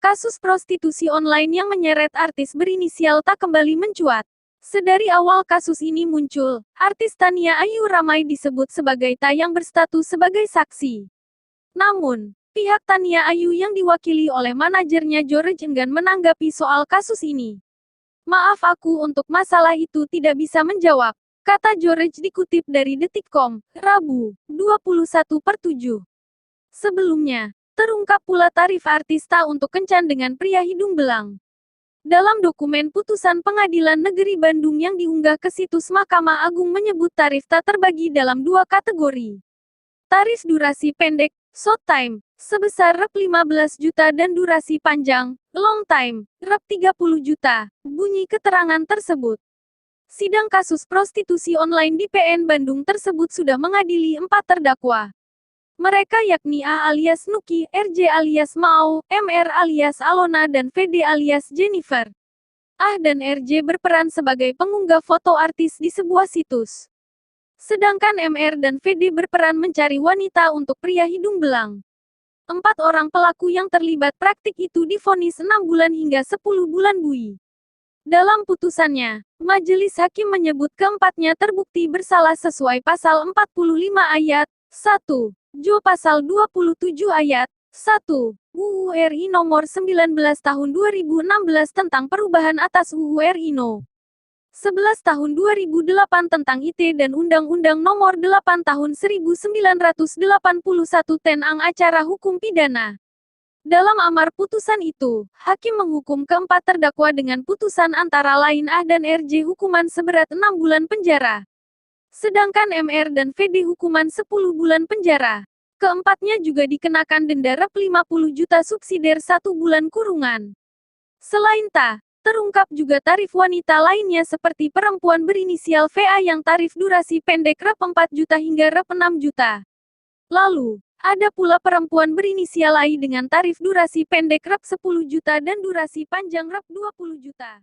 Kasus prostitusi online yang menyeret artis berinisial Tak kembali mencuat. Sedari awal kasus ini muncul, artis Tania Ayu ramai disebut sebagai Ta yang berstatus sebagai saksi. Namun, pihak Tania Ayu yang diwakili oleh manajernya George enggan menanggapi soal kasus ini. "Maaf, aku untuk masalah itu tidak bisa menjawab," kata George dikutip dari Detikcom, Rabu, 21/7. Sebelumnya, terungkap pula tarif artis Ta untuk kencan dengan pria hidung belang. Dalam dokumen putusan Pengadilan Negeri Bandung yang diunggah ke situs Mahkamah Agung menyebut tarif Ta terbagi dalam dua kategori. Tarif durasi pendek, short time, sebesar Rp15 juta dan durasi panjang, long time, Rp30 juta, bunyi keterangan tersebut. Sidang kasus prostitusi online di PN Bandung tersebut sudah mengadili 4 terdakwa. Mereka yakni A alias Nuki, RJ alias Mau, MR alias Alona dan VD alias Jennifer. A dan RJ berperan sebagai pengunggah foto artis di sebuah situs. Sedangkan MR dan VD berperan mencari wanita untuk pria hidung belang. 4 orang pelaku yang terlibat praktik itu divonis 6 bulan hingga 10 bulan bui. Dalam putusannya, majelis hakim menyebut keempatnya terbukti bersalah sesuai pasal 45 ayat 1. Jo pasal 27 ayat 1 UU RI nomor 19 tahun 2016 tentang perubahan atas UU RI No. 11 tahun 2008 tentang IT dan Undang-Undang nomor 8 tahun 1981 tentang acara hukum pidana. Dalam amar putusan itu, hakim menghukum keempat terdakwa dengan putusan antara lain A dan RJ hukuman seberat 6 bulan penjara. Sedangkan MR dan VD hukuman 10 bulan penjara. Keempatnya juga dikenakan denda Rp50 juta subsidiar 1 bulan kurungan. Selain Ta, terungkap juga tarif wanita lainnya seperti perempuan berinisial VA yang tarif durasi pendek Rp4 juta hingga Rp6 juta. Lalu, ada pula perempuan berinisial AI dengan tarif durasi pendek Rp10 juta dan durasi panjang Rp20 juta.